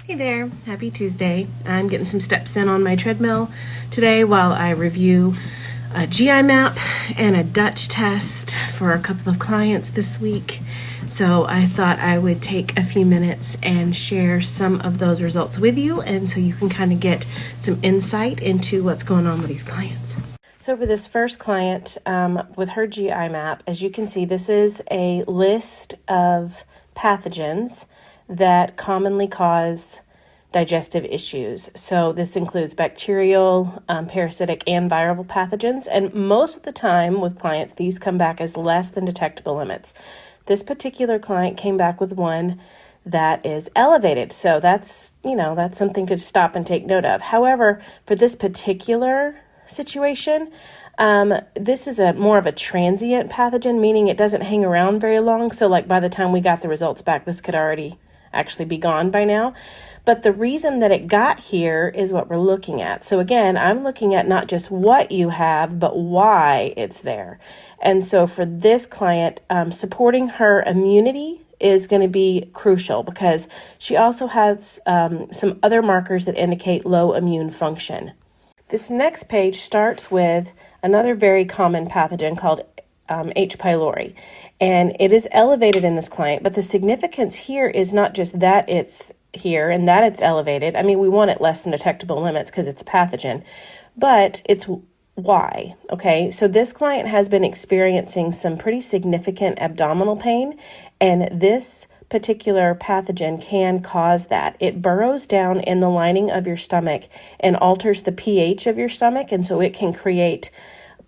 Hey there, happy Tuesday. I'm getting some steps in on my treadmill today while I review a GI map and a Dutch test for a couple of clients this week. So I thought I would take a few minutes and share some of those results with you, and so you can kind of get some insight into what's going on with these clients. So for this first client with her GI map, as you can see, this is a list of pathogens that commonly cause digestive issues. So this includes bacterial, parasitic, and viral pathogens. And most of the time with clients, these come back as less than detectable limits. This particular client came back with one that is elevated. So that's something to stop and take note of. However, for this particular situation, this is more of a transient pathogen, meaning it doesn't hang around very long. So like by the time we got the results back, this could already actually be gone by now. But the reason that it got here is what we're looking at. So again, I'm looking at not just what you have, but why it's there. And so for this client, supporting her immunity is going to be crucial because she also has some other markers that indicate low immune function. This next page starts with another very common pathogen called H. pylori, and it is elevated in this client, but the significance here is not just that it's here and that it's elevated. I mean, we want it less than detectable limits because it's a pathogen, but it's why. Okay, so this client has been experiencing some pretty significant abdominal pain, and this particular pathogen can cause that. It burrows down in the lining of your stomach and alters the pH of your stomach, and so it can create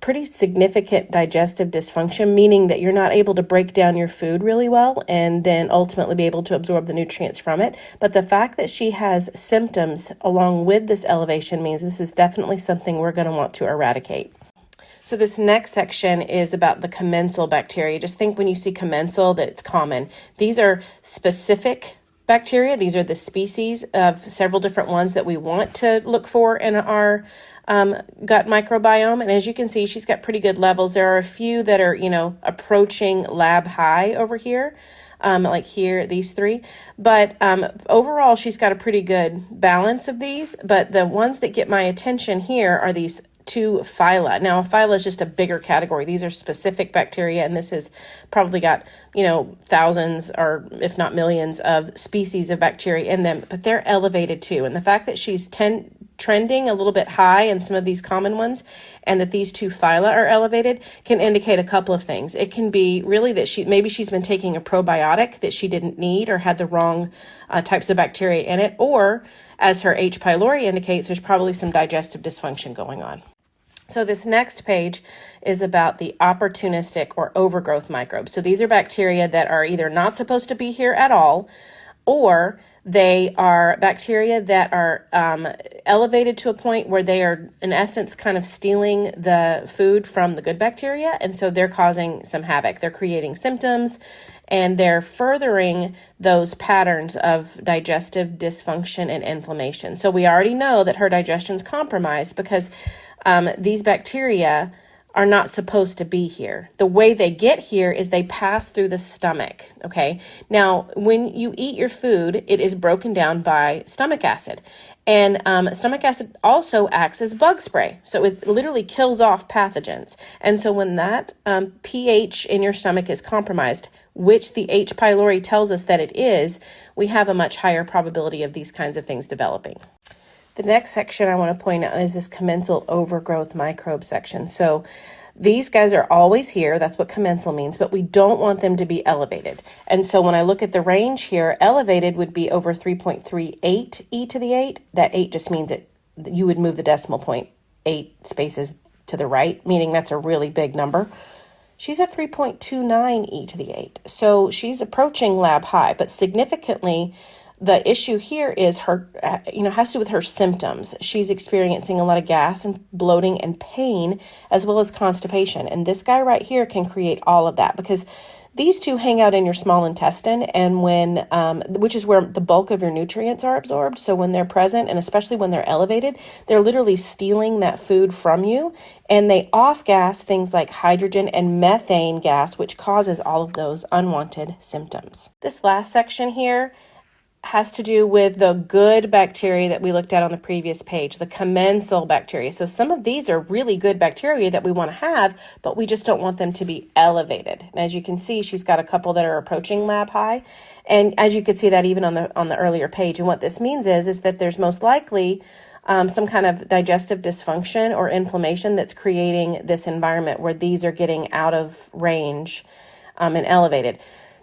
pretty significant digestive dysfunction, meaning that you're not able to break down your food really well and then ultimately be able to absorb the nutrients from it. But the fact that she has symptoms along with this elevation means this is definitely something we're going to want to eradicate. So this next section is about the commensal bacteria. Just think when you see commensal that it's common. These are specific bacteria. These are the species of several different ones that we want to look for in our gut microbiome. And as you can see, she's got pretty good levels. There are a few that are, approaching lab high over here, like here, these three. But overall, she's got a pretty good balance of these. But the ones that get my attention here are these two phyla. Now, a phyla is just a bigger category. These are specific bacteria, and this has probably got, thousands or if not millions of species of bacteria in them, but they're elevated too. And the fact that she's trending a little bit high in some of these common ones and that these two phyla are elevated can indicate a couple of things. It can be really that she's been taking a probiotic that she didn't need or had the wrong types of bacteria in it, or as her H. pylori indicates, there's probably some digestive dysfunction going on. So this next page is about the opportunistic or overgrowth microbes. So these are bacteria that are either not supposed to be here at all, or they are bacteria that are elevated to a point where they are, in essence, kind of stealing the food from the good bacteria. And so they're causing some havoc. They're creating symptoms, and they're furthering those patterns of digestive dysfunction and inflammation. So we already know that her digestion's compromised because these bacteria are not supposed to be here. The way they get here is they pass through the stomach, okay? Now, when you eat your food, it is broken down by stomach acid. And stomach acid also acts as bug spray. So it literally kills off pathogens. And so when that pH in your stomach is compromised, which the H. pylori tells us that it is, we have a much higher probability of these kinds of things developing. The next section I want to point out is this commensal overgrowth microbe section. So these guys are always here. That's what commensal means, but we don't want them to be elevated. And so when I look at the range here, elevated would be over 3.38 e to the 8. That 8 just means that you would move the decimal point 8 spaces to the right, meaning that's a really big number. She's at 3.29 e to the 8. So she's approaching lab high, but significantly, the issue here is her, has to do with her symptoms. She's experiencing a lot of gas and bloating and pain, as well as constipation. And this guy right here can create all of that because these two hang out in your small intestine, and which is where the bulk of your nutrients are absorbed. So when they're present, and especially when they're elevated, they're literally stealing that food from you, and they off-gas things like hydrogen and methane gas, which causes all of those unwanted symptoms. This last section here has to do with the good bacteria that we looked at on the previous page, the commensal bacteria. So some of these are really good bacteria that we want to have, but we just don't want them to be elevated. And as you can see, she's got a couple that are approaching lab high. And as you could see that even on the earlier page. And what this means is that there's most likely some kind of digestive dysfunction or inflammation that's creating this environment where these are getting out of range and elevated.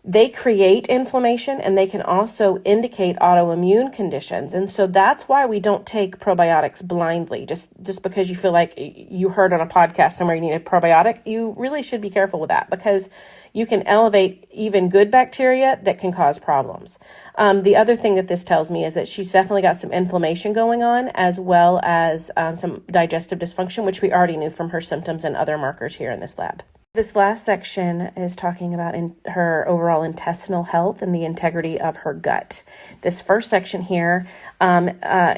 They create inflammation, and they can also indicate autoimmune conditions. And so that's why we don't take probiotics blindly. Just because you feel like you heard on a podcast somewhere you need a probiotic, you really should be careful with that, because you can elevate even good bacteria that can cause problems. The other thing that this tells me is that she's definitely got some inflammation going on, as well as some digestive dysfunction, which we already knew from her symptoms and other markers here in this lab. This last section is talking about her overall intestinal health and the integrity of her gut. This first section here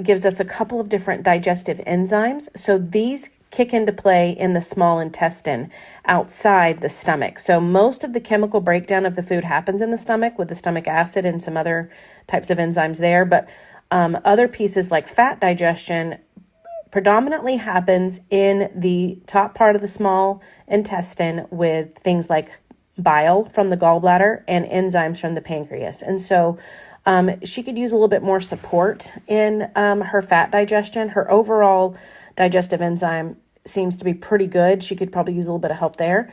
gives us a couple of different digestive enzymes. So these kick into play in the small intestine outside the stomach. So most of the chemical breakdown of the food happens in the stomach with the stomach acid and some other types of enzymes there. But other pieces like fat digestion predominantly happens in the top part of the small intestine with things like bile from the gallbladder and enzymes from the pancreas. And so she could use a little bit more support in her fat digestion. Her overall digestive enzyme seems to be pretty good. She could probably use a little bit of help there.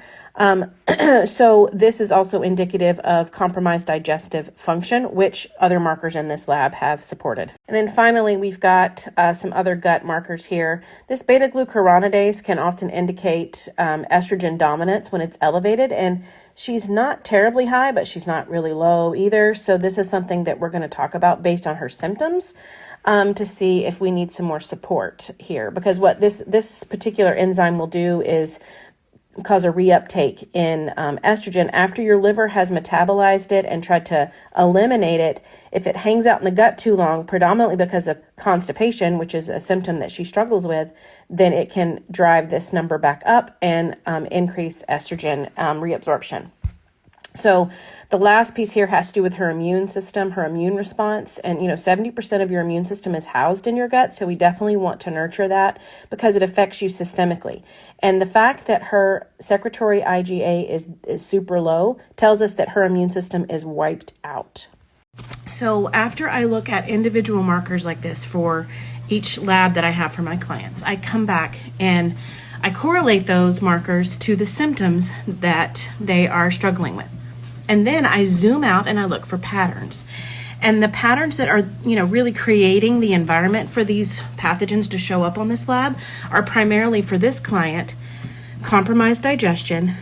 So this is also indicative of compromised digestive function, which other markers in this lab have supported. And then finally, we've got some other gut markers here. This beta-glucuronidase can often indicate estrogen dominance when it's elevated, and she's not terribly high, but she's not really low either. So this is something that we're going to talk about based on her symptoms to see if we need some more support here, because what this particular enzyme will do is cause a reuptake in estrogen after your liver has metabolized it and tried to eliminate it. If it hangs out in the gut too long, predominantly because of constipation, which is a symptom that she struggles with, then it can drive this number back up and increase estrogen reabsorption. So the last piece here has to do with her immune system, her immune response. And, 70% of your immune system is housed in your gut. So we definitely want to nurture that because it affects you systemically. And the fact that her secretory IgA is super low tells us that her immune system is wiped out. So after I look at individual markers like this for each lab that I have for my clients, I come back and I correlate those markers to the symptoms that they are struggling with. And then I zoom out and I look for patterns. And the patterns that are, really creating the environment for these pathogens to show up on this lab are primarily for this client, compromised digestion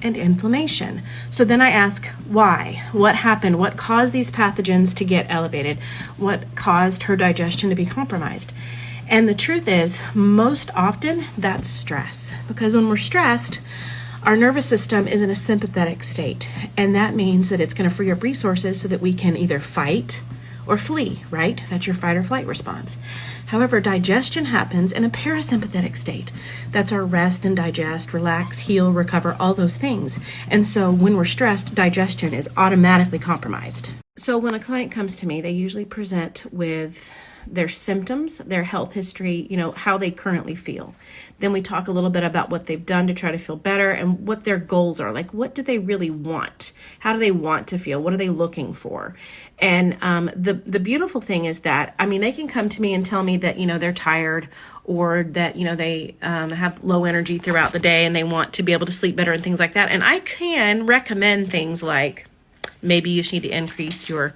and inflammation. So then I ask why? What happened? What caused these pathogens to get elevated? What caused her digestion to be compromised? And the truth is, most often that's stress, because when we're stressed, our nervous system is in a sympathetic state, and that means that it's going to free up resources so that we can either fight or flee, right? That's your fight or flight response. However, digestion happens in a parasympathetic state. That's our rest and digest, relax, heal, recover, all those things. And so when we're stressed, digestion is automatically compromised. So when a client comes to me, they usually present with their symptoms, their health history, how they currently feel. Then we talk a little bit about what they've done to try to feel better and what their goals are. Like, what do they really want? How do they want to feel? What are they looking for? And the beautiful thing is that, they can come to me and tell me that, they're tired, or that, they have low energy throughout the day and they want to be able to sleep better and things like that. And I can recommend things like maybe you just need to increase your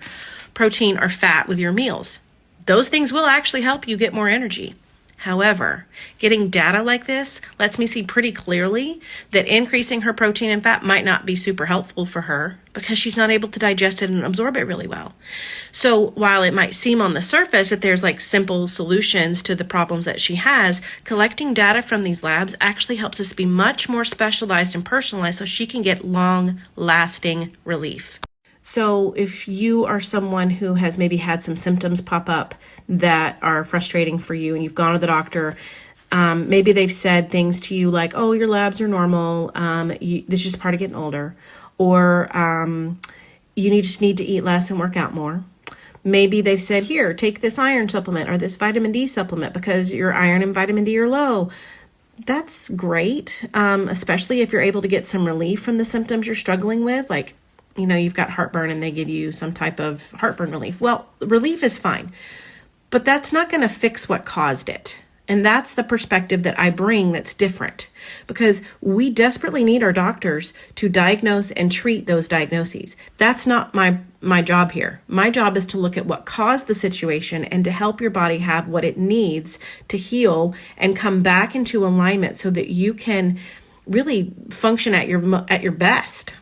protein or fat with your meals. Those things will actually help you get more energy. However, getting data like this lets me see pretty clearly that increasing her protein and fat might not be super helpful for her because she's not able to digest it and absorb it really well. So while it might seem on the surface that there's like simple solutions to the problems that she has, collecting data from these labs actually helps us be much more specialized and personalized so she can get long-lasting relief. So if you are someone who has maybe had some symptoms pop up that are frustrating for you and you've gone to the doctor, maybe they've said things to you like, oh, your labs are normal, this is just part of getting older, or you just need to eat less and work out more. Maybe they've said, here, take this iron supplement or this vitamin D supplement because your iron and vitamin D are low. That's great, especially if you're able to get some relief from the symptoms you're struggling with. Like, you've got heartburn and they give you some type of heartburn relief. Well, relief is fine, but that's not going to fix what caused it. And that's the perspective that I bring that's different, because we desperately need our doctors to diagnose and treat those diagnoses. That's not my job here. My job is to look at what caused the situation and to help your body have what it needs to heal and come back into alignment so that you can really function at your best.